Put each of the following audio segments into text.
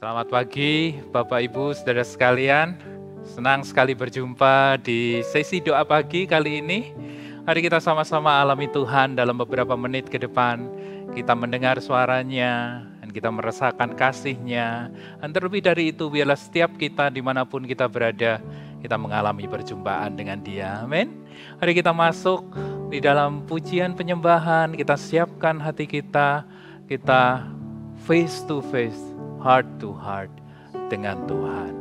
Selamat pagi Bapak Ibu Saudara sekalian. Senang sekali berjumpa di sesi doa pagi kali ini. Mari kita sama-sama alami Tuhan dalam beberapa menit ke depan. Kita mendengar suaranya dan kita merasakan kasih-Nya. Dan terlebih dari itu biarlah setiap kita dimanapun kita berada, kita mengalami perjumpaan dengan Dia. Amin. Mari kita masuk di dalam pujian penyembahan. Kita siapkan hati kita. Kita face to face, heart to heart dengan Tuhan.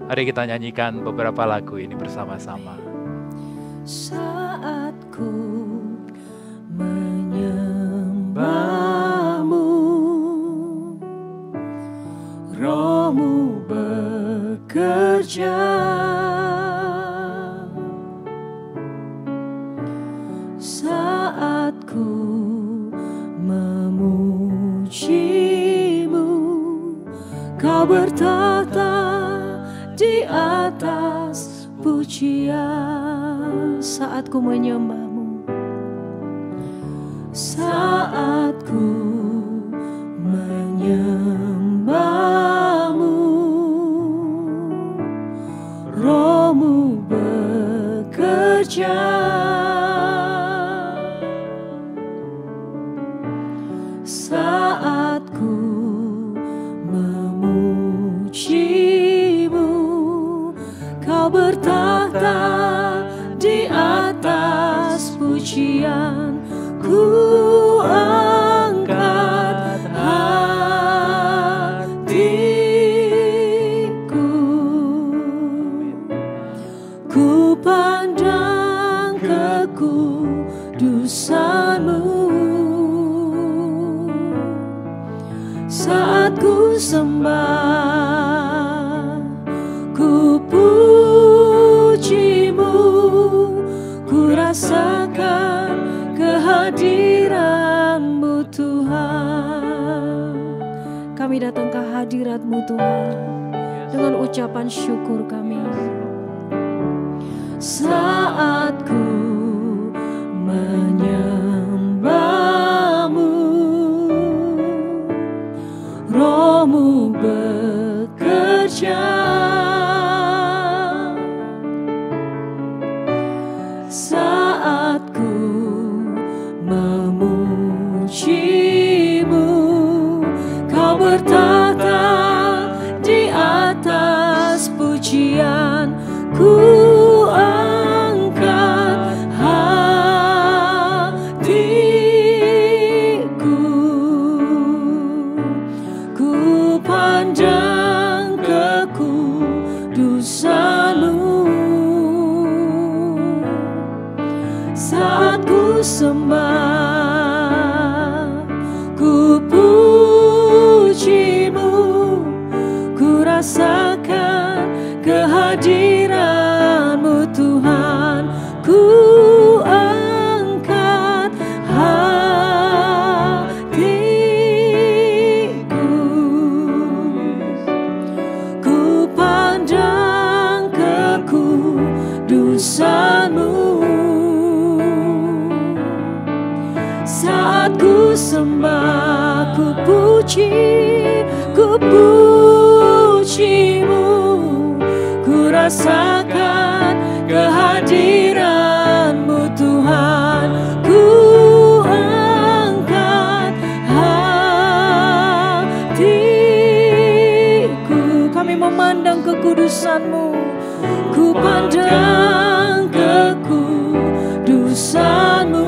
Mari kita nyanyikan beberapa lagu ini bersama-sama. Saat ku menyembah-Mu, Roh-Mu bekerja. Saat ku memuji-Mu, Kau bertahta di atas pujian. Saat ku menyembah-Mu, saat ku menyembah-Mu, Roh-Mu bekerja. Saat ku memuji-Mu, Kau bertahta di atas pujian. Ku angkat hatiku, ku pandang kekudusan-Mu. Saat ku sembah, ku puji-Mu, ku rasakan kehadiran-Mu Tuhan. Kami datang ke hadirat-Mu Tuhan dengan ucapan syukur kami. Saat ku menyembah-Mu, Roh-Mu bekerja. Saat ku memuji-Mu, Kau bertahta di atas pujian. Ku angkat hatiku, ku pandang kekudusan-Mu. Saat ku sembah, ku puji-Mu, ku rasakan kehadiran-Mu Tuhan. Ku angkat hatiku, ku pandang kekudusan-Mu. Saat ku sembah, ku puji-Mu, ku rasakan kehadiran-Mu Tuhan. Ku angkat hatiku, kami memandang kekudusan-Mu, ku pandang kekudusan-Mu.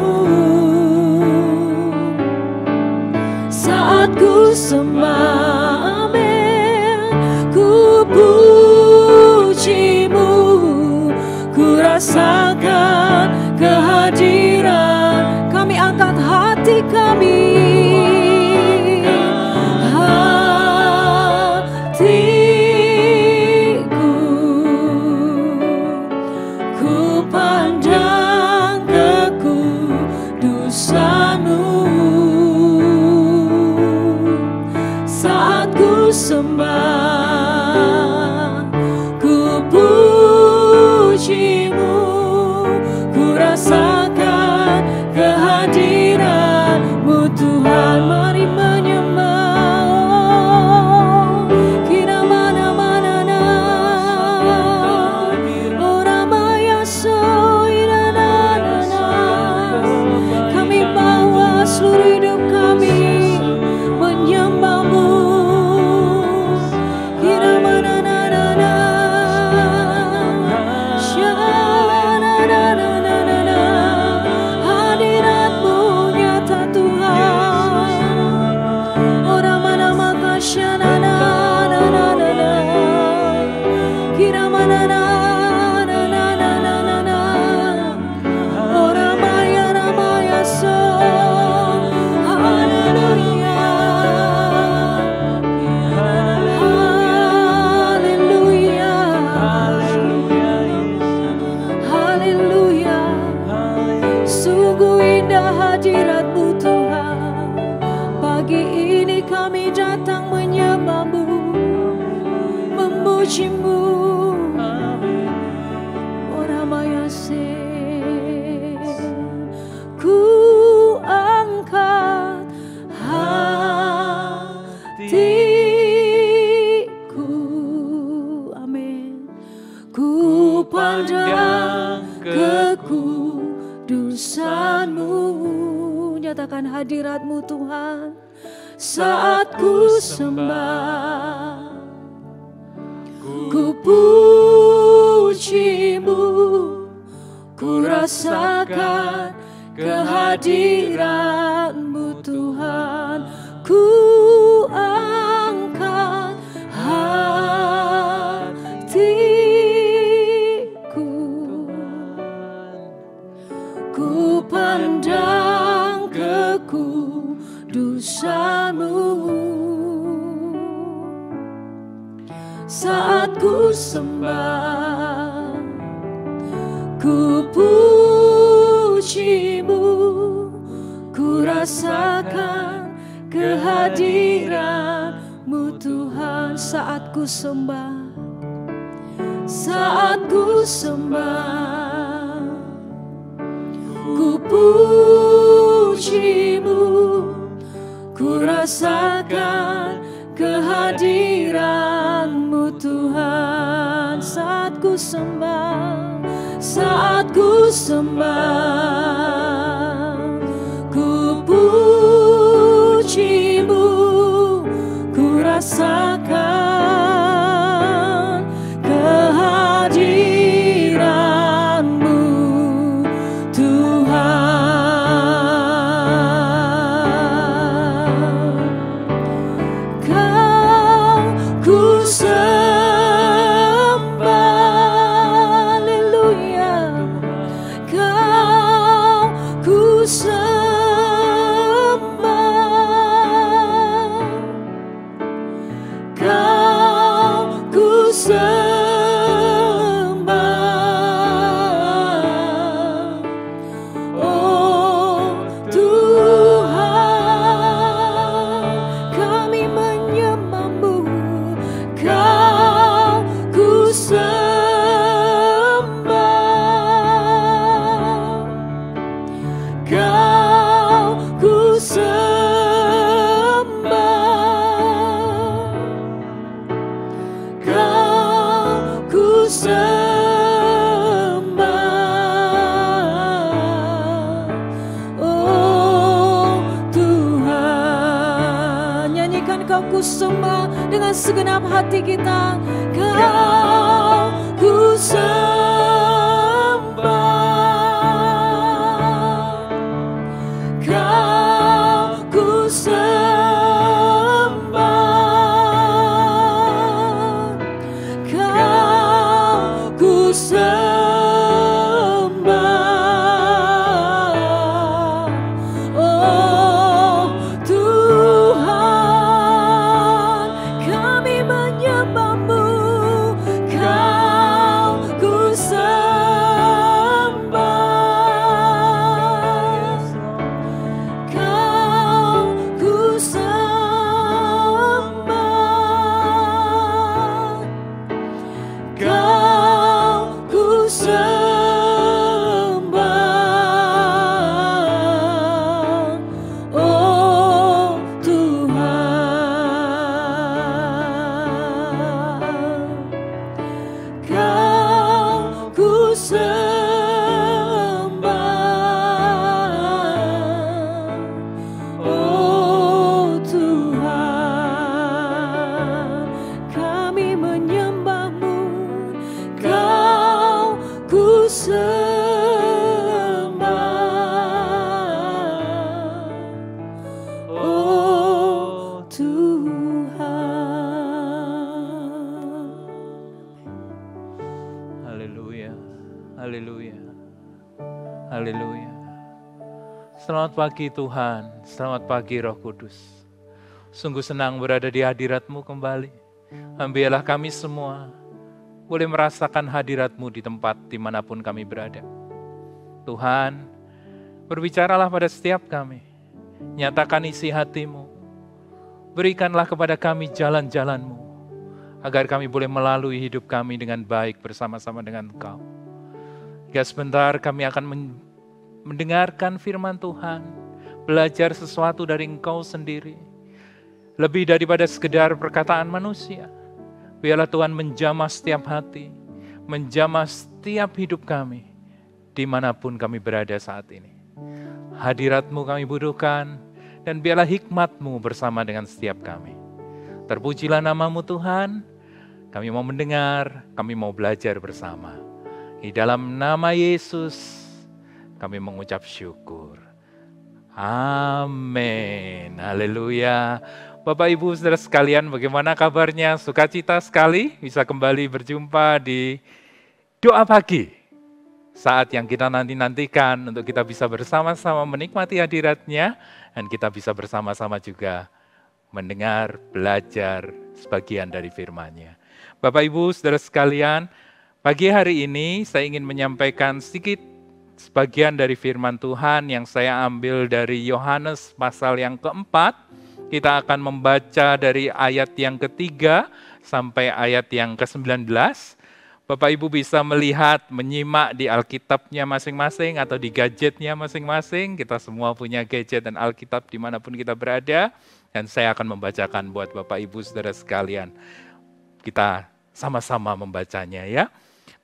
Saat ku sembah, amin, ku puji-Mu, ku rasakan kehadiran. Kami angkat hati kami, hatiku, ku pandang kekudusan-Mu. Saat ku sembah, ku puji-Mu, ku rasakan kehadiran-Mu Tuhan. Mari menyembah, pujimu. Oramayase, ku angkat hatiku. Amin. Ku pandang kekudusan-Mu, nyatakan hadirat-Mu Tuhan. Saat ku sembah, ku puji-Mu, ku rasakan kehadiran-Mu Tuhan. Ku angkat hatiku, ku pandang kekudusan-Mu. Saat ku sembah, ku puji-Mu, ku rasakan kehadiran-Mu Tuhan. Saat ku sembah, saat ku sembah, ku puji-Mu, ku rasakan kehadiran-Mu Tuhan. Saat ku sembah, saat ku sembah, ku puji-Mu, ku rasakan kehadiran-Mu Tuhan. Kau ku sembah, haleluya. Kau ku sembah, Kau ku sembah, oh Tuhan, kami menyembah-Mu. Kau ku sembah, Kau ku sembah, Kau ku sembah, oh Tuhan. Nyanyikan Kau ku sembah dengan segenap hati kita. Kau ku sembah, Kau ku sembah, Kau ku sembah, oh Tuhan, kami menyembah-Mu. Kau ku sembah, Kau ku sembah, Kau ku sembah, oh Tuhan. Kau ku sembah, oh Tuhan, kami menyembah-Mu. Kau ku sembah, oh Tuhan. Haleluya, haleluya, haleluya. Selamat pagi Tuhan, selamat pagi Roh Kudus. Sungguh senang berada di hadirat-Mu kembali. Biarlah kami semua boleh merasakan hadirat-Mu di tempat dimanapun kami berada. Tuhan, berbicaralah pada setiap kami. Nyatakan isi hati-Mu. Berikanlah kepada kami jalan-jalan-Mu. agar kami boleh melalui hidup kami dengan baik bersama-sama dengan Engkau. Hingga sebentar kami akan mendengarkan firman Tuhan, belajar sesuatu dari Engkau sendiri. Lebih daripada sekedar perkataan manusia. Biarlah Tuhan menjamah setiap hati, menjamah setiap hidup kami, dimanapun kami berada saat ini. Hadirat-Mu kami butuhkan, dan biarlah hikmat-Mu bersama dengan setiap kami. Terpujilah nama-Mu Tuhan, kami mau mendengar, kami mau belajar bersama. Di dalam nama Yesus, kami mengucap syukur. Amin. Haleluya. Bapak Ibu Saudara sekalian, bagaimana kabarnya? Sukacita sekali bisa kembali berjumpa di doa pagi. Saat yang kita nanti-nantikan untuk kita bisa bersama-sama menikmati hadirat-Nya dan kita bisa bersama-sama juga mendengar, belajar sebagian dari firman-Nya. Bapak Ibu Saudara sekalian, pagi hari ini saya ingin menyampaikan sedikit sebagian dari firman Tuhan yang saya ambil dari Yohanes pasal yang keempat. Kita akan membaca dari ayat yang ketiga sampai ayat yang ke-19. Bapak Ibu bisa melihat, menyimak di Alkitabnya masing-masing atau di gadgetnya masing-masing. Kita semua punya gadget dan Alkitab dimanapun kita berada. Dan saya akan membacakan buat Bapak Ibu Saudara sekalian. Kita sama-sama membacanya ya.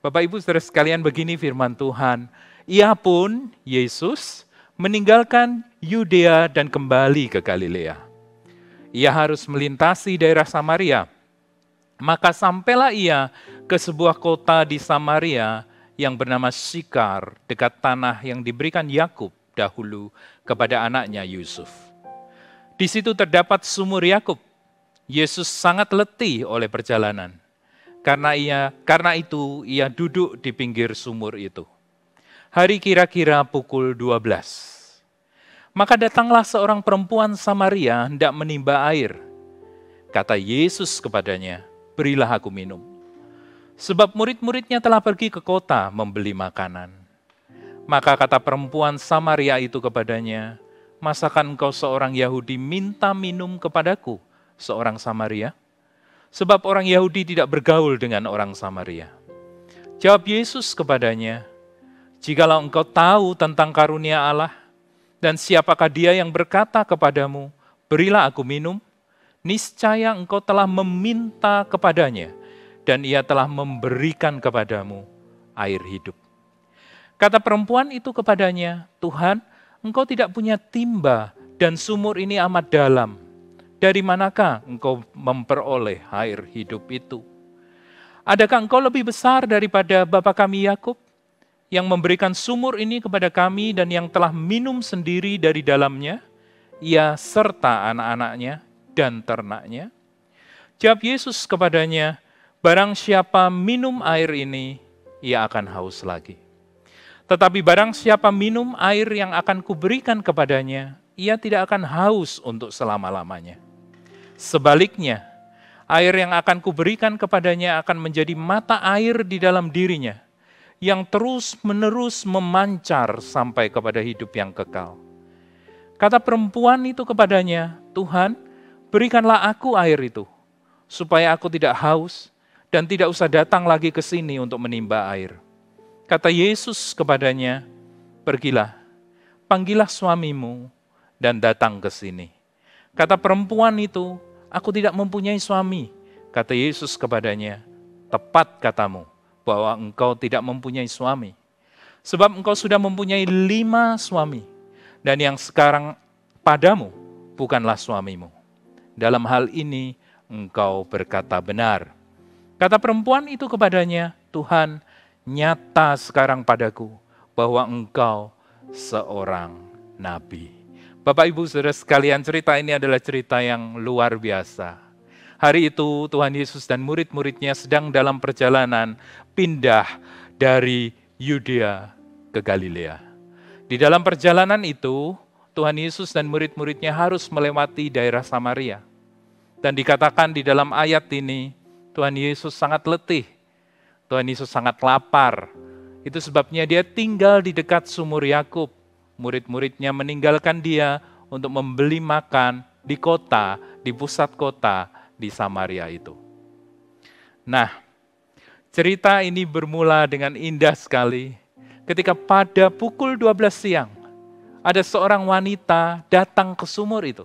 Bapak Ibu Saudara sekalian, begini firman Tuhan. Ia pun, Yesus, meninggalkan Yudea dan kembali ke Galilea. Ia harus melintasi daerah Samaria. Maka sampailah ia ke sebuah kota di Samaria yang bernama Syikar, dekat tanah yang diberikan Yakub dahulu kepada anaknya Yusuf. Di situ terdapat sumur Yakub. Yesus sangat letih oleh perjalanan. Karena itu ia duduk di pinggir sumur itu. Hari kira-kira pukul 12. Maka datanglah seorang perempuan Samaria hendak menimba air. Kata Yesus kepadanya, berilah aku minum. Sebab murid-muridnya telah pergi ke kota membeli makanan. Maka kata perempuan Samaria itu kepadanya, masakan engkau seorang Yahudi minta minum kepadaku, seorang Samaria? Sebab orang Yahudi tidak bergaul dengan orang Samaria. Jawab Yesus kepadanya, jikalau engkau tahu tentang karunia Allah, dan siapakah dia yang berkata kepadamu, berilah aku minum, niscaya engkau telah meminta kepadanya, dan ia telah memberikan kepadamu air hidup. Kata perempuan itu kepadanya, Tuhan, engkau tidak punya timba, dan sumur ini amat dalam. Dari manakah engkau memperoleh air hidup itu? Adakah engkau lebih besar daripada bapa kami Yakub, yang memberikan sumur ini kepada kami dan yang telah minum sendiri dari dalamnya, ia serta anak-anaknya dan ternaknya? Jawab Yesus kepadanya, barang siapa minum air ini, ia akan haus lagi. Tetapi barang siapa minum air yang akan kuberikan kepadanya, ia tidak akan haus untuk selama-lamanya. Sebaliknya, air yang akan kuberikan kepadanya akan menjadi mata air di dalam dirinya, yang terus-menerus memancar sampai kepada hidup yang kekal. Kata perempuan itu kepadanya, Tuhan, berikanlah aku air itu, supaya aku tidak haus dan tidak usah datang lagi ke sini untuk menimba air. Kata Yesus kepadanya, pergilah, panggillah suamimu dan datang ke sini. Kata perempuan itu, aku tidak mempunyai suami. Kata Yesus kepadanya, tepat katamu, bahwa engkau tidak mempunyai suami. Sebab engkau sudah mempunyai 5 suami, dan yang sekarang padamu bukanlah suamimu. Dalam hal ini engkau berkata benar. Kata perempuan itu kepadanya, Tuhan, nyata sekarang padaku bahwa engkau seorang nabi. Bapak Ibu Saudara sekalian, cerita ini adalah cerita yang luar biasa. Hari itu Tuhan Yesus dan murid-muridnya sedang dalam perjalanan pindah dari Yudea ke Galilea. Di dalam perjalanan itu, Tuhan Yesus dan murid-muridnya harus melewati daerah Samaria. Dan dikatakan di dalam ayat ini, Tuhan Yesus sangat letih. Tuhan Yesus sangat lapar. Itu sebabnya dia tinggal di dekat sumur Yakub. Murid-muridnya meninggalkan dia untuk membeli makan di kota, di pusat kota, di Samaria itu. Nah, cerita ini bermula dengan indah sekali ketika pada pukul 12 siang ada seorang wanita datang ke sumur itu.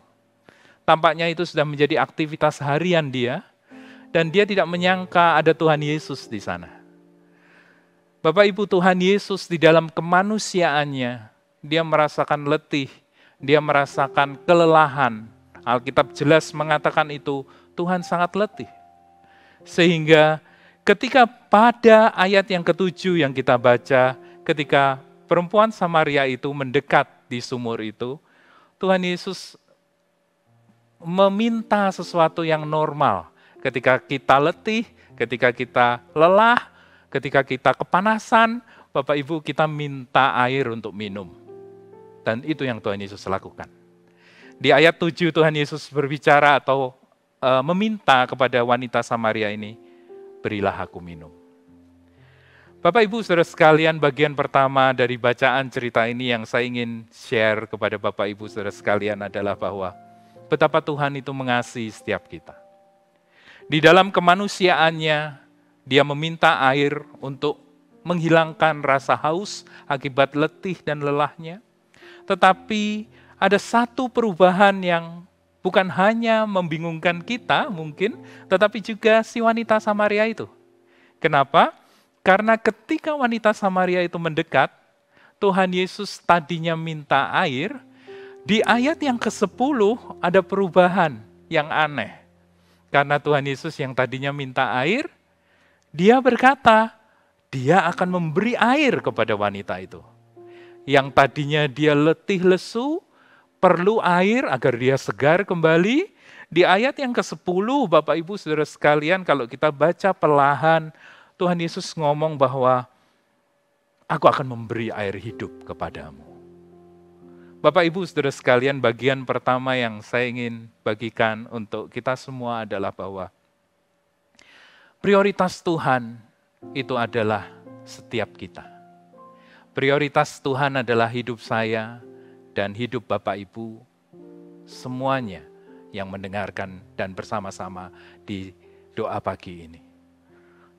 Tampaknya itu sudah menjadi aktivitas harian dia dan dia tidak menyangka ada Tuhan Yesus di sana. Bapak Ibu, Tuhan Yesus di dalam kemanusiaannya, dia merasakan letih, dia merasakan kelelahan. Alkitab jelas mengatakan itu, Tuhan sangat letih. Sehingga ketika pada ayat yang ke-7 yang kita baca, ketika perempuan Samaria itu mendekat di sumur itu, Tuhan Yesus meminta sesuatu yang normal. Ketika kita letih, ketika kita lelah, ketika kita kepanasan, Bapak Ibu, kita minta air untuk minum. Dan itu yang Tuhan Yesus lakukan. Di ayat 7 Tuhan Yesus berbicara atau meminta kepada wanita Samaria ini, berilah aku minum. Bapak Ibu saudara sekalian, bagian pertama dari bacaan cerita ini yang saya ingin share kepada Bapak Ibu saudara sekalian adalah bahwa betapa Tuhan itu mengasihi setiap kita. Di dalam kemanusiaannya, dia meminta air untuk menghilangkan rasa haus akibat letih dan lelahnya. Tetapi ada satu perubahan yang bukan hanya membingungkan kita mungkin, tetapi juga si wanita Samaria itu. Kenapa? Karena ketika wanita Samaria itu mendekat, Tuhan Yesus tadinya minta air, di ayat yang ke-10 ada perubahan yang aneh. Karena Tuhan Yesus yang tadinya minta air, dia berkata, dia akan memberi air kepada wanita itu. Yang tadinya dia letih lesu, perlu air agar dia segar kembali. Di ayat yang ke-10, Bapak Ibu saudara sekalian, kalau kita baca perlahan, Tuhan Yesus ngomong bahwa aku akan memberi air hidup kepadamu. Bapak Ibu saudara sekalian, bagian pertama yang saya ingin bagikan untuk kita semua adalah bahwa prioritas Tuhan itu adalah setiap kita. Prioritas Tuhan adalah hidup saya dan hidup Bapak Ibu, semuanya yang mendengarkan dan bersama-sama di doa pagi ini.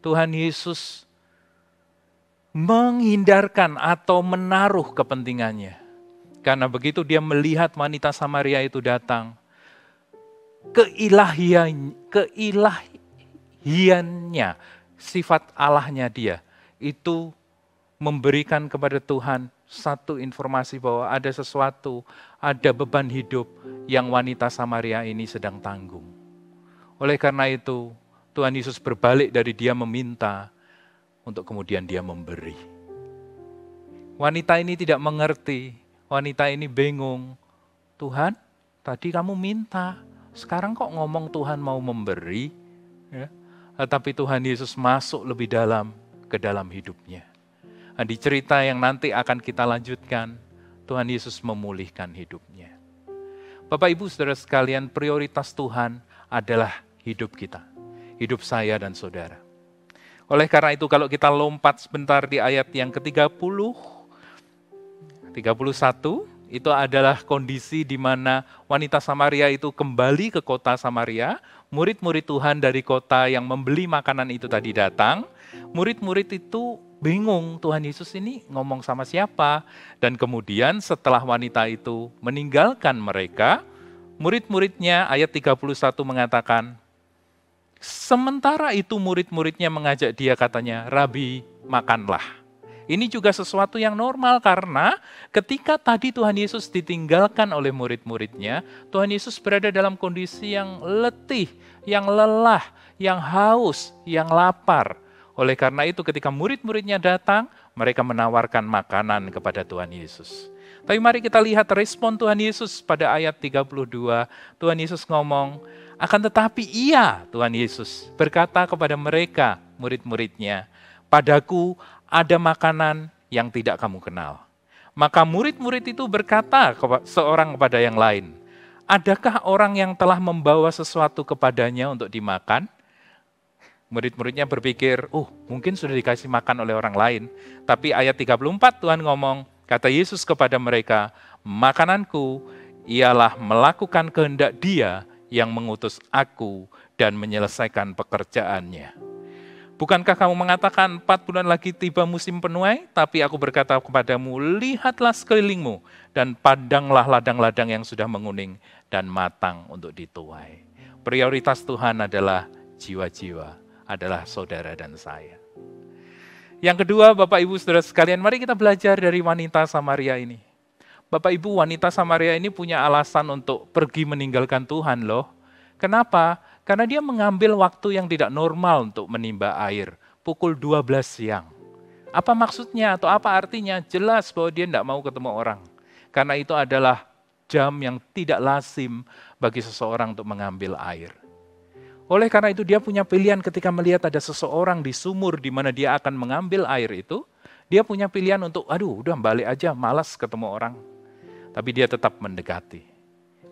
Tuhan Yesus menghindarkan atau menaruh kepentingannya. Karena begitu dia melihat wanita Samaria itu datang, keilahiannya, sifat Allahnya dia, itu memberikan kepada Tuhan satu informasi bahwa ada sesuatu, ada beban hidup yang wanita Samaria ini sedang tanggung. Oleh karena itu, Tuhan Yesus berbalik dari dia meminta, untuk kemudian dia memberi. Wanita ini tidak mengerti, wanita ini bingung. Tuhan, tadi kamu minta, sekarang kok ngomong Tuhan mau memberi? Ya. Tetapi Tuhan Yesus masuk lebih dalam ke dalam hidupnya. Nah, di cerita yang nanti akan kita lanjutkan, Tuhan Yesus memulihkan hidupnya. Bapak Ibu saudara sekalian, prioritas Tuhan adalah hidup kita. Hidup saya dan saudara. Oleh karena itu kalau kita lompat sebentar di ayat yang ke-30, 31, itu adalah kondisi di mana wanita Samaria itu kembali ke kota Samaria, murid-murid Tuhan dari kota yang membeli makanan itu tadi datang, murid-murid itu bingung, Tuhan Yesus ini ngomong sama siapa? Dan kemudian setelah wanita itu meninggalkan mereka, murid-muridnya ayat 31 mengatakan, sementara itu murid-muridnya mengajak dia katanya, Rabi, makanlah. Ini juga sesuatu yang normal karena ketika tadi Tuhan Yesus ditinggalkan oleh murid-muridnya, Tuhan Yesus berada dalam kondisi yang letih, yang lelah, yang haus, yang lapar. Oleh karena itu ketika murid-muridnya datang, mereka menawarkan makanan kepada Tuhan Yesus. Tapi mari kita lihat respon Tuhan Yesus pada ayat 32. Tuhan Yesus ngomong, akan tetapi ia, Tuhan Yesus, berkata kepada mereka, murid-muridnya, padaku ada makanan yang tidak kamu kenal. Maka murid-murid itu berkata seorang kepada yang lain, adakah orang yang telah membawa sesuatu kepadanya untuk dimakan? Murid-muridnya berpikir, mungkin sudah dikasih makan oleh orang lain. Tapi ayat 34 Tuhan ngomong, kata Yesus kepada mereka, makananku ialah melakukan kehendak Dia yang mengutus aku dan menyelesaikan pekerjaannya. Bukankah kamu mengatakan 4 bulan lagi tiba musim penuai? Tapi aku berkata kepadamu, lihatlah sekelilingmu dan pandanglah ladang-ladang yang sudah menguning dan matang untuk dituai. Prioritas Tuhan adalah jiwa-jiwa, adalah saudara dan saya. Yang kedua, Bapak Ibu Saudara sekalian, mari kita belajar dari wanita Samaria ini. Bapak Ibu, wanita Samaria ini punya alasan untuk pergi meninggalkan Tuhan loh. Kenapa? Karena dia mengambil waktu yang tidak normal untuk menimba air, pukul 12 siang. Apa maksudnya atau apa artinya? Jelas bahwa dia tidak mau ketemu orang. Karena itu adalah jam yang tidak lazim bagi seseorang untuk mengambil air. Oleh karena itu dia punya pilihan ketika melihat ada seseorang di sumur di mana dia akan mengambil air itu, dia punya pilihan untuk, udah balik aja, malas ketemu orang. Tapi dia tetap mendekati.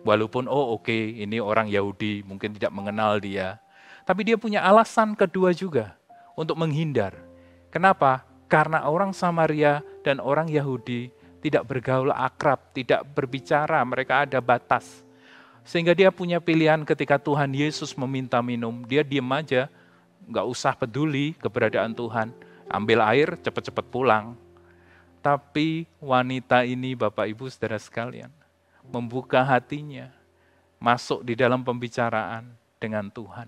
Walaupun oke, ini orang Yahudi, mungkin tidak mengenal dia. Tapi dia punya alasan kedua juga untuk menghindar. Kenapa? Karena orang Samaria dan orang Yahudi tidak bergaul akrab, tidak berbicara, mereka ada batas. Sehingga dia punya pilihan ketika Tuhan Yesus meminta minum, dia diam aja, nggak usah peduli keberadaan Tuhan. Ambil air, cepat-cepat pulang. Tapi wanita ini, Bapak Ibu Saudara sekalian, membuka hatinya, masuk di dalam pembicaraan dengan Tuhan.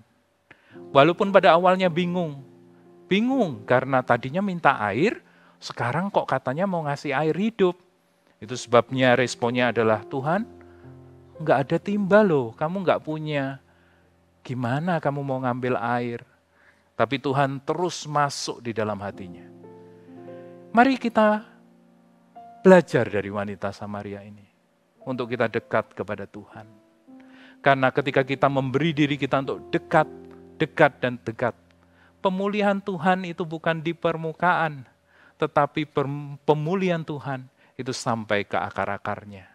Walaupun pada awalnya bingung karena tadinya minta air, sekarang kok katanya mau ngasih air hidup. Itu sebabnya responnya adalah, Tuhan, nggak ada timba loh, kamu nggak punya. Gimana kamu mau ngambil air? Tapi Tuhan terus masuk di dalam hatinya. Mari kita belajar dari wanita Samaria ini. Untuk kita dekat kepada Tuhan. Karena ketika kita memberi diri kita untuk dekat, pemulihan Tuhan itu bukan di permukaan, tetapi pemulihan Tuhan itu sampai ke akar-akarnya.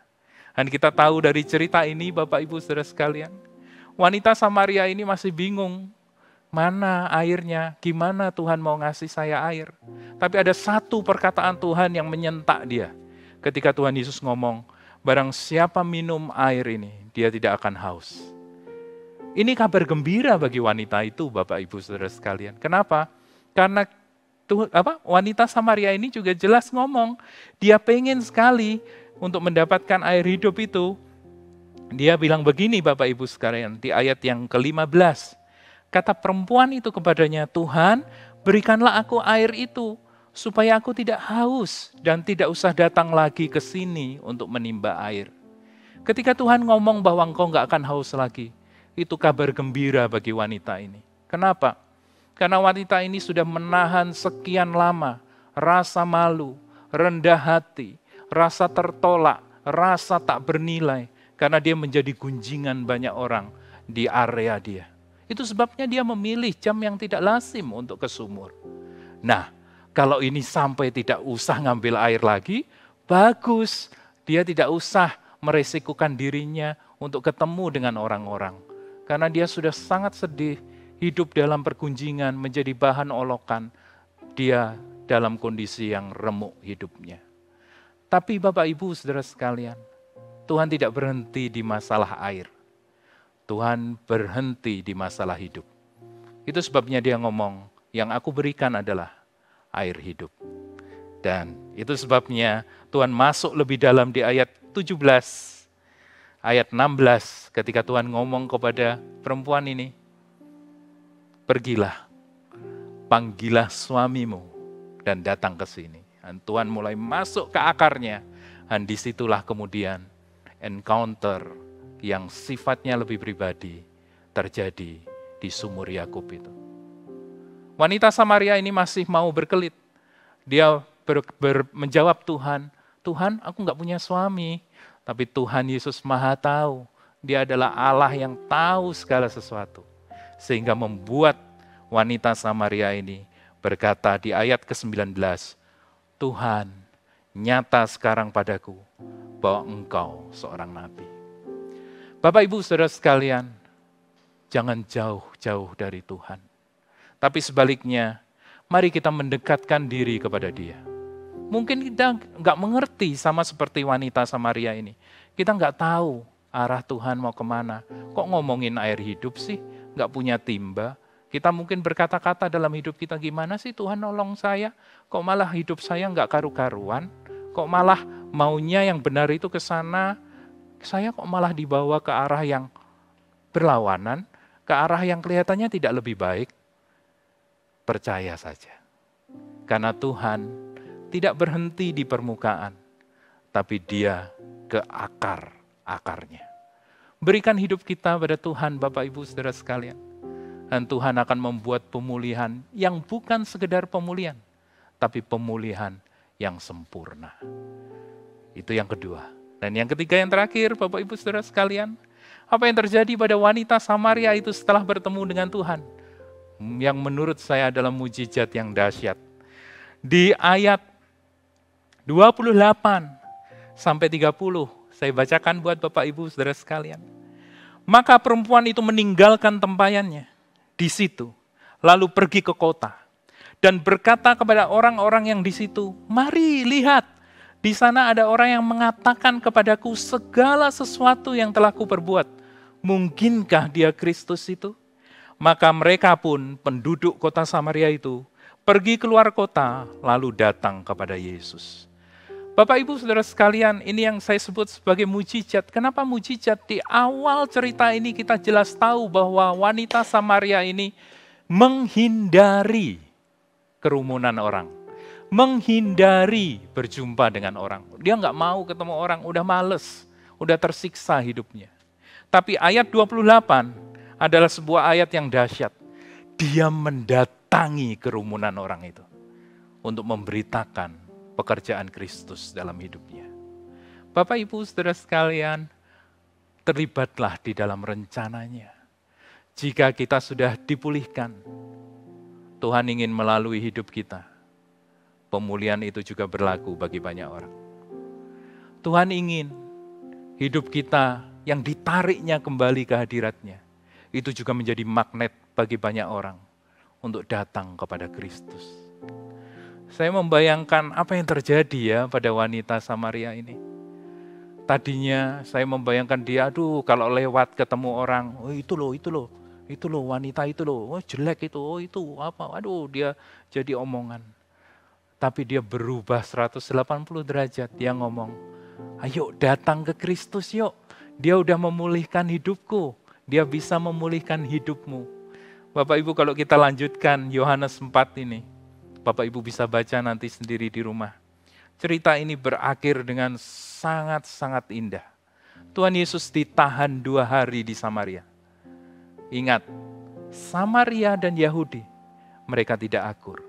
Dan kita tahu dari cerita ini, Bapak Ibu Saudara sekalian, wanita Samaria ini masih bingung, mana airnya, gimana Tuhan mau ngasih saya air. Tapi ada satu perkataan Tuhan yang menyentak dia. Ketika Tuhan Yesus ngomong, barang siapa minum air ini, dia tidak akan haus. Ini kabar gembira bagi wanita itu, Bapak Ibu Saudara sekalian. Kenapa? Karena wanita Samaria ini juga jelas ngomong, dia pengen sekali untuk mendapatkan air hidup itu. Dia bilang begini, Bapak Ibu sekalian, di ayat yang ke-15. Kata perempuan itu kepadanya, Tuhan, berikanlah aku air itu, supaya aku tidak haus dan tidak usah datang lagi ke sini untuk menimba air. Ketika Tuhan ngomong bahwa engkau nggak akan haus lagi, itu kabar gembira bagi wanita ini. Kenapa? Karena wanita ini sudah menahan sekian lama rasa malu, rendah hati, rasa tertolak, rasa tak bernilai, karena dia menjadi gunjingan banyak orang di area dia. Itu sebabnya dia memilih jam yang tidak lazim untuk ke sumur. Nah, kalau ini sampai tidak usah ngambil air lagi, bagus. Dia tidak usah meresikukan dirinya untuk ketemu dengan orang-orang. Karena dia sudah sangat sedih, hidup dalam pergunjingan, menjadi bahan olokan. Dia dalam kondisi yang remuk hidupnya. Tapi Bapak Ibu Saudara sekalian, Tuhan tidak berhenti di masalah air. Tuhan berhenti di masalah hidup. Itu sebabnya dia ngomong, yang aku berikan adalah air hidup. Dan itu sebabnya Tuhan masuk lebih dalam di ayat 17, ayat 16, ketika Tuhan ngomong kepada perempuan ini, pergilah, panggillah suamimu dan datang ke sini. Dan Tuhan mulai masuk ke akarnya, dan disitulah kemudian encounter yang sifatnya lebih pribadi terjadi di sumur Yakub itu. Wanita Samaria ini masih mau berkelit. Dia menjawab Tuhan, Tuhan, aku nggak punya suami. Tapi Tuhan Yesus Maha tahu. Dia adalah Allah yang tahu segala sesuatu. Sehingga membuat wanita Samaria ini berkata di ayat ke-19, Tuhan, nyata sekarang padaku bahwa engkau seorang nabi. Bapak Ibu Saudara sekalian, jangan jauh-jauh dari Tuhan. Tapi sebaliknya, mari kita mendekatkan diri kepada Dia. Mungkin kita nggak mengerti sama seperti wanita Samaria ini. Kita nggak tahu arah Tuhan mau kemana. Kok ngomongin air hidup sih? Nggak punya timba, Kita mungkin berkata-kata dalam hidup kita, gimana sih Tuhan nolong saya? Kok malah hidup saya nggak karu-karuan? Kok malah maunya yang benar itu ke sana? Saya kok malah dibawa ke arah yang berlawanan, ke arah yang kelihatannya tidak lebih baik? Percaya saja. Karena Tuhan tidak berhenti di permukaan, tapi Dia ke akar-akarnya. Berikan hidup kita pada Tuhan, Bapak Ibu Saudara sekalian. Dan Tuhan akan membuat pemulihan yang bukan sekedar pemulihan, tapi pemulihan yang sempurna. Itu yang kedua. Dan yang ketiga, yang terakhir, Bapak Ibu Saudara sekalian, apa yang terjadi pada wanita Samaria itu setelah bertemu dengan Tuhan? Yang menurut saya adalah mujizat yang dahsyat. Di ayat 28 sampai 30, saya bacakan buat Bapak Ibu Saudara sekalian. Maka perempuan itu meninggalkan tempayannya di situ, lalu pergi ke kota dan berkata kepada orang-orang yang di situ, "Mari lihat, di sana ada orang yang mengatakan kepadaku segala sesuatu yang telah kuperbuat. Mungkinkah dia Kristus itu?" Maka mereka pun, penduduk kota Samaria itu, pergi keluar kota, lalu datang kepada Yesus. Bapak Ibu Saudara sekalian, ini yang saya sebut sebagai mujizat. Kenapa mujizat? Di awal cerita ini kita jelas tahu bahwa wanita Samaria ini menghindari kerumunan orang. Menghindari berjumpa dengan orang. Dia nggak mau ketemu orang, udah males, udah tersiksa hidupnya. Tapi ayat 28 adalah sebuah ayat yang dahsyat. Dia mendatangi kerumunan orang itu untuk memberitakan pekerjaan Kristus dalam hidupnya. Bapak Ibu Saudara sekalian, terlibatlah di dalam rencananya. Jika kita sudah dipulihkan, Tuhan ingin melalui hidup kita. Pemulihan itu juga berlaku bagi banyak orang. Tuhan ingin hidup kita yang ditariknya kembali ke hadiratnya, itu juga menjadi magnet bagi banyak orang untuk datang kepada Kristus. Saya membayangkan apa yang terjadi ya pada wanita Samaria ini. Tadinya saya membayangkan dia, aduh kalau lewat ketemu orang, oh itu loh wanita itu loh, oh jelek itu, oh itu apa, aduh dia jadi omongan. Tapi dia berubah 180 derajat, dia ngomong, ayo datang ke Kristus yuk, dia udah memulihkan hidupku, dia bisa memulihkan hidupmu. Bapak Ibu kalau kita lanjutkan Yohanes 4 ini, Bapak Ibu bisa baca nanti sendiri di rumah. Cerita ini berakhir dengan sangat-sangat indah. Tuhan Yesus ditahan 2 hari di Samaria. Ingat, Samaria dan Yahudi, mereka tidak akur.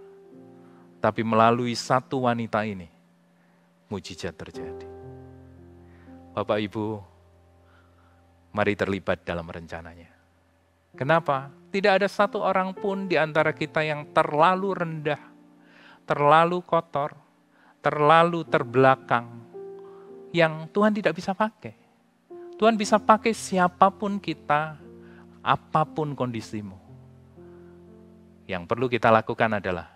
Tapi melalui satu wanita ini, mujizat terjadi. Bapak Ibu, mari terlibat dalam rencananya. Kenapa? Tidak ada satu orang pun di antara kita yang terlalu rendah, terlalu kotor, terlalu terbelakang, yang Tuhan tidak bisa pakai. Tuhan bisa pakai siapapun kita, apapun kondisimu. Yang perlu kita lakukan adalah,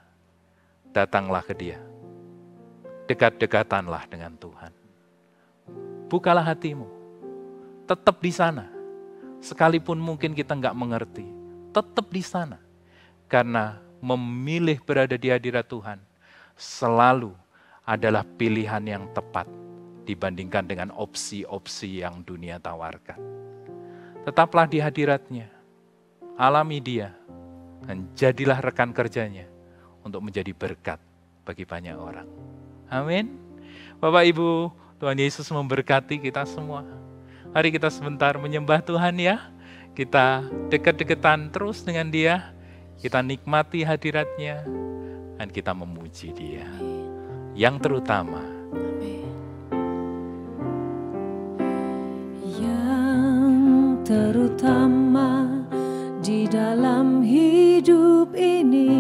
datanglah ke Dia. Dekat-dekatanlah dengan Tuhan. Bukalah hatimu. Tetap di sana. Sekalipun mungkin kita nggak mengerti. Tetap di sana. Karena memilih berada di hadirat Tuhan selalu adalah pilihan yang tepat dibandingkan dengan opsi-opsi yang dunia tawarkan. Tetaplah di hadiratnya. Alami Dia. Dan jadilah rekan kerjanya untuk menjadi berkat bagi banyak orang. Amin. Bapak Ibu, Tuhan Yesus memberkati kita semua. Mari kita sebentar menyembah Tuhan ya. Kita dekat-dekatan terus dengan Dia. Kita nikmati hadiratnya. Dan kita memuji Dia. Yang terutama. Yang terutama di dalam hidup ini,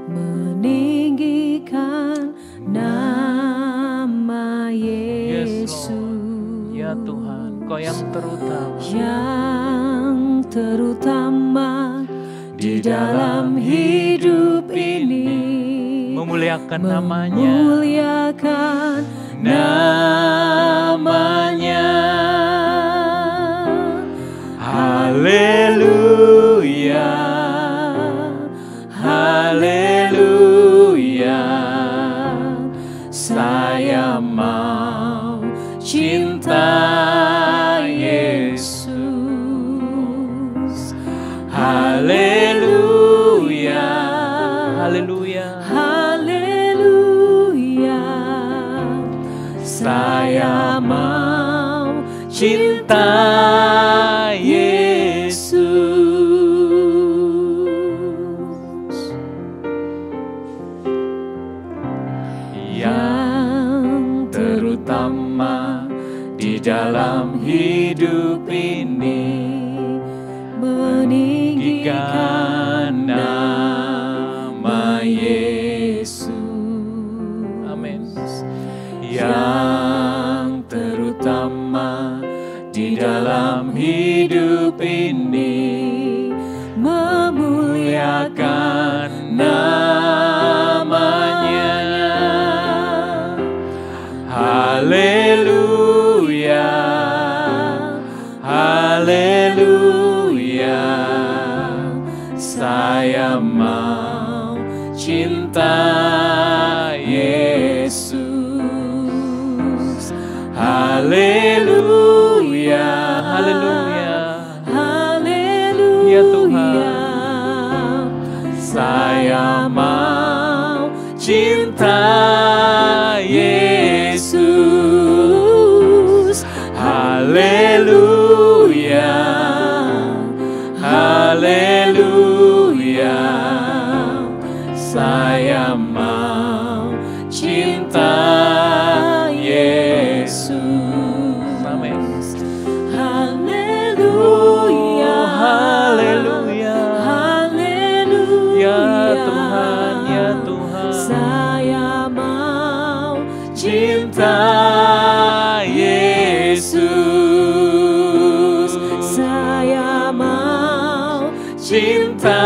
meninggikan nama Yesus. Ya Tuhan, Kau yang terutama. Yang terutama di dalam hidup ini, memuliakan namanya. Memuliakan namanya. Haleluya. Haleluya, saya mau cinta Yesus. Haleluya, haleluya, haleluya, saya mau cinta Yesus. Yang terutama di dalam hidup ini, meninggikan nama Yesus. Amin. Yang terutama di dalam hidup ini, memuliakan namanya. Haleluya, haleluya, saya mau cinta Yesus. Haleluya, haleluya, Haleluya, Tuhan, saya mau cinta Yesus. Haleluya, haleluya, saya mau cinta Yesus. Amin. haleluya, Haleluya, haleluya, ya Tuhan, ya Tuhan, saya mau cinta Yesus. saya mau Cinta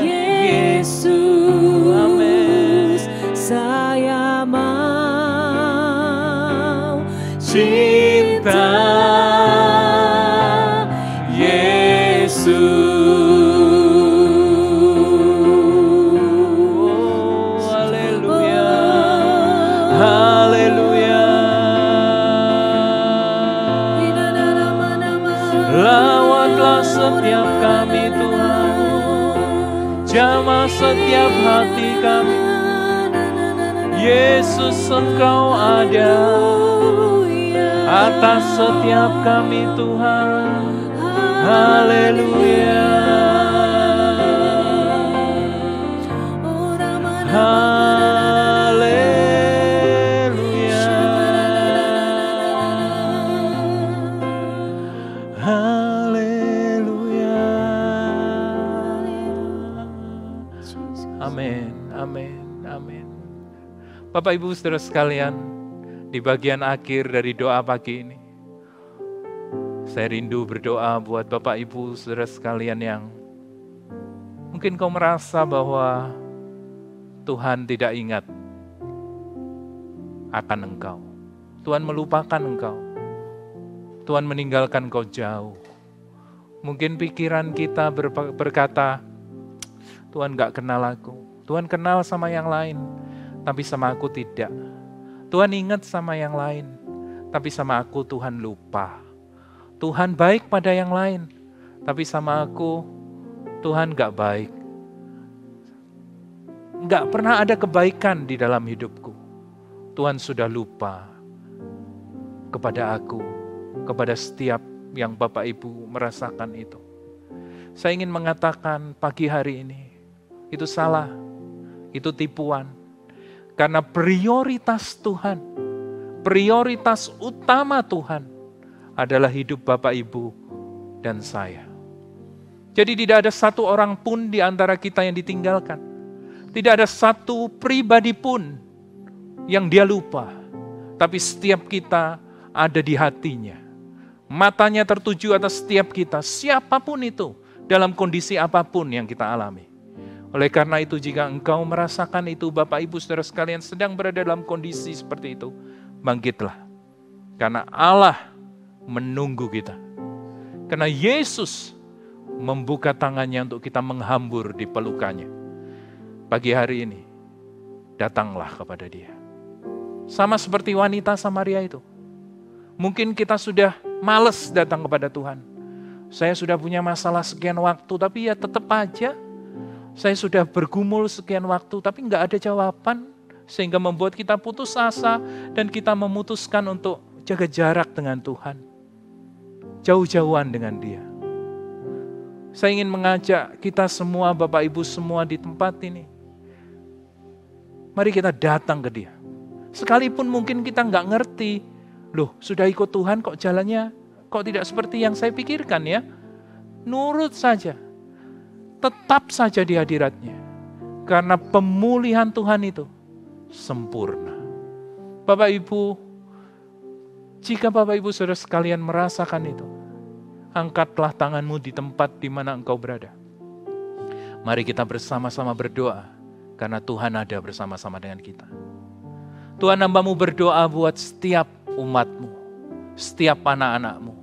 Yesus. Amin. Saya mau cinta Yesus. Oh, haleluya, haleluya. Lawatlah setiap kami Tuhan, jamah setiap hati kami. Yesus, Engkau ada atas setiap kami Tuhan. Haleluya, haleluya, haleluya. Amin, amin, amin. Bapak Ibu Saudara sekalian, di bagian akhir dari doa pagi ini, saya rindu berdoa buat Bapak Ibu Saudara sekalian yang mungkin kau merasa bahwa Tuhan tidak ingat akan engkau. Tuhan melupakan engkau. Tuhan meninggalkan engkau jauh. Mungkin pikiran kita berkata, Tuhan gak kenal aku. Tuhan kenal sama yang lain, tapi sama aku tidak. Tuhan ingat sama yang lain, tapi sama aku Tuhan lupa. Tuhan baik pada yang lain, tapi sama aku Tuhan gak baik. Gak pernah ada kebaikan di dalam hidupku. Tuhan sudah lupa kepada aku, kepada setiap yang Bapak Ibu merasakan itu. Saya ingin mengatakan pagi hari ini, itu salah, itu tipuan. Karena prioritas Tuhan, prioritas utama Tuhan adalah hidup Bapak Ibu dan saya. Jadi tidak ada satu orang pun di antara kita yang ditinggalkan. Tidak ada satu pribadi pun yang dia lupa. Tapi setiap kita ada di hatinya. Matanya tertuju atas setiap kita, siapapun itu, dalam kondisi apapun yang kita alami. Oleh karena itu, jika engkau merasakan itu, Bapak Ibu Saudara sekalian sedang berada dalam kondisi seperti itu, bangkitlah. Karena Allah menunggu kita. Karena Yesus membuka tangannya untuk kita menghambur di pelukannya. pagi hari ini, datanglah kepada Dia. Sama seperti wanita Samaria itu. Mungkin kita sudah males datang kepada Tuhan. Saya sudah punya masalah sekian waktu, tapi ya tetap aja. Saya sudah bergumul sekian waktu, tapi nggak ada jawaban. Sehingga membuat kita putus asa dan kita memutuskan untuk jaga jarak dengan Tuhan. Jauh-jauhan dengan Dia. Saya ingin mengajak kita semua, Bapak Ibu semua di tempat ini. Mari kita datang ke Dia. Sekalipun mungkin kita nggak ngerti, loh sudah ikut Tuhan kok jalannya kok tidak seperti yang saya pikirkan ya. Nurut saja. Tetap saja di hadirat-Nya. Karena pemulihan Tuhan itu sempurna. Bapak Ibu, jika Bapak Ibu saudara sekalian merasakan itu, angkatlah tanganmu di tempat di mana engkau berada. Mari kita bersama-sama berdoa, karena Tuhan ada bersama-sama dengan kita. Tuhan, hamba-Mu berdoa buat setiap umat-Mu, setiap anak-anak-Mu.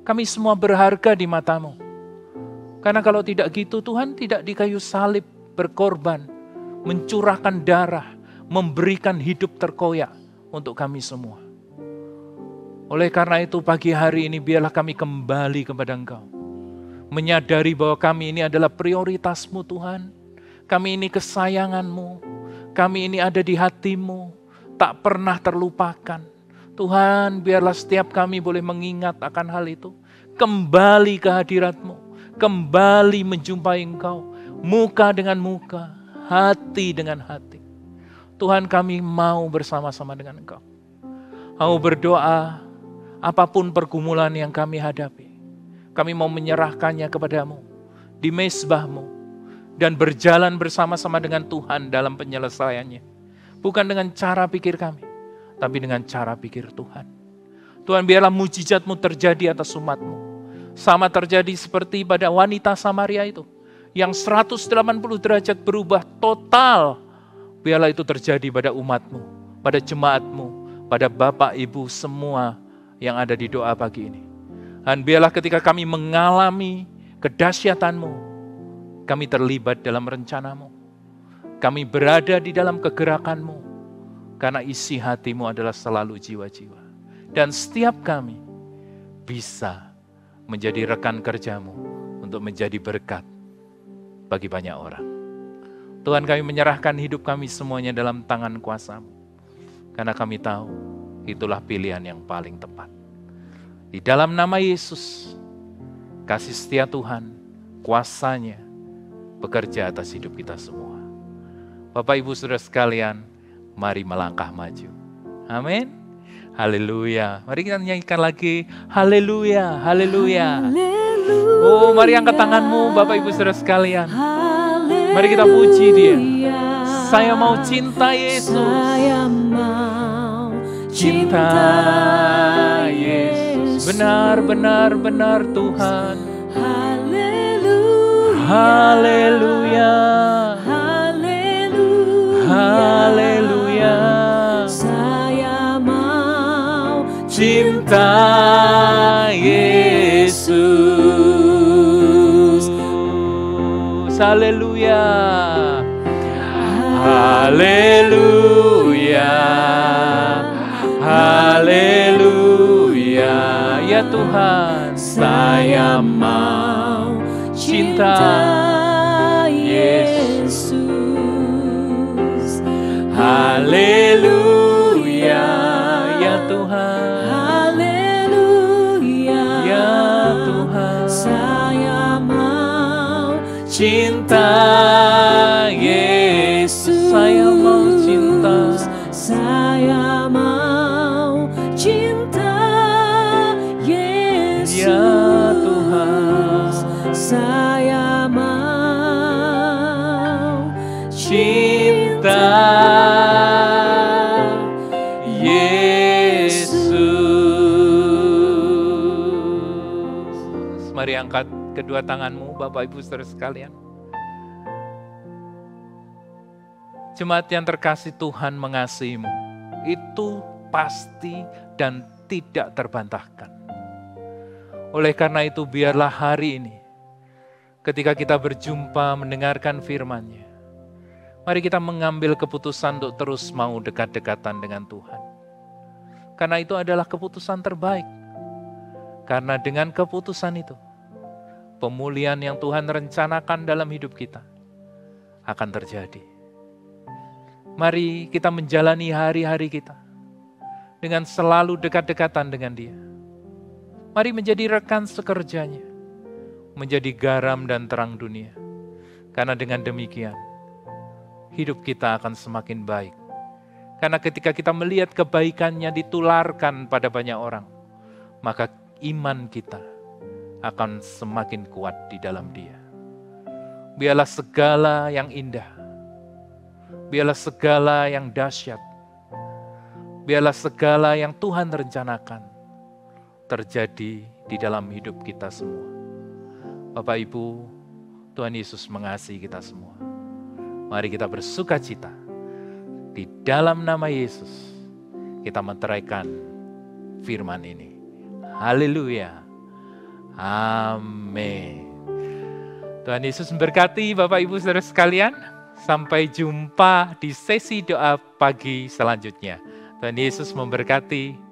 Kami semua berharga di mata-Mu. Karena kalau tidak gitu, Tuhan tidak di kayu salib berkorban, mencurahkan darah, memberikan hidup terkoyak untuk kami semua. Oleh karena itu pagi hari ini biarlah kami kembali kepada Engkau. Menyadari bahwa kami ini adalah prioritas-Mu Tuhan. Kami ini kesayangan-Mu. Kami ini ada di hati-Mu. Tak pernah terlupakan. Tuhan, biarlah setiap kami boleh mengingat akan hal itu. Kembali ke hadirat-Mu. Kembali menjumpai Engkau. Muka dengan muka. Hati dengan hati. Tuhan, kami mau bersama-sama dengan Engkau. Mau berdoa, apapun pergumulan yang kami hadapi. Kami mau menyerahkannya kepadamu. Di mezbah-Mu. Dan berjalan bersama-sama dengan Tuhan dalam penyelesaiannya. Bukan dengan cara pikir kami. Tapi dengan cara pikir Tuhan. Tuhan, biarlah mujizat-Mu terjadi atas umat-Mu. Sama terjadi seperti pada wanita Samaria itu. Yang 180 derajat berubah total. Biarlah itu terjadi pada umat-Mu. Pada jemaat-Mu. Pada Bapak Ibu semua yang ada di doa pagi ini. Dan biarlah ketika kami mengalami kedahsyatan-Mu. Kami terlibat dalam rencana-Mu. Kami berada di dalam kegerakan-Mu. Karena isi hati-Mu adalah selalu jiwa-jiwa. Dan setiap kami bisa menjadi rekan kerja-Mu untuk menjadi berkat bagi banyak orang. Tuhan, kami menyerahkan hidup kami semuanya dalam tangan kuasa-Mu. Karena kami tahu itulah pilihan yang paling tepat. Di dalam nama Yesus, kasih setia Tuhan, kuasa-Nya bekerja atas hidup kita semua. Bapak Ibu Saudara sekalian, mari melangkah maju. Amin. Haleluya. Mari kita nyanyikan lagi. Haleluya, haleluya. Oh, mari angkat tanganmu Bapak Ibu Saudara sekalian. Mari kita puji Dia. Saya mau cinta Yesus. Saya mau Cinta Yesus. Benar, benar, benar Tuhan. Haleluya. Haleluya. Haleluya. Haleluya. Saya mau Cinta Yesus. Haleluya. Haleluya. Haleluya. Ya Tuhan, saya mau cinta Yesus. Haleluya. Ya Tuhan. Haleluya. Ya Tuhan. Saya mau Cinta Yesus. Saya mau cinta. Saya mau cinta Yesus. Ya Tuhan. Saya mau Cinta Yesus. Mari angkat kedua tanganmu Bapak Ibu Saudara sekalian. Jemaat yang terkasih, Tuhan mengasihimu. Itu pasti dan tidak terbantahkan. Oleh karena itu biarlah hari ini ketika kita berjumpa mendengarkan firman-Nya, Mari kita mengambil keputusan untuk terus mau dekat-dekatan dengan Tuhan. Karena itu adalah keputusan terbaik. Karena dengan keputusan itu, pemulihan yang Tuhan rencanakan dalam hidup kita akan terjadi. Mari kita menjalani hari-hari kita dengan selalu dekat-dekatan dengan Dia. Mari menjadi rekan sekerjanya, menjadi garam dan terang dunia. Karena dengan demikian, hidup kita akan semakin baik. Karena ketika kita melihat kebaikannya ditularkan pada banyak orang, maka iman kita akan semakin kuat di dalam Dia. Biarlah segala yang indah, biarlah segala yang dahsyat, biarlah segala yang Tuhan rencanakan terjadi di dalam hidup kita semua. Bapak Ibu, Tuhan Yesus mengasihi kita semua. Mari kita bersuka cita. Di dalam nama Yesus, kita meteraikan firman ini. Haleluya. Amin. Tuhan Yesus memberkati Bapak Ibu Saudara sekalian. Sampai jumpa di sesi doa pagi selanjutnya. Tuhan Yesus memberkati.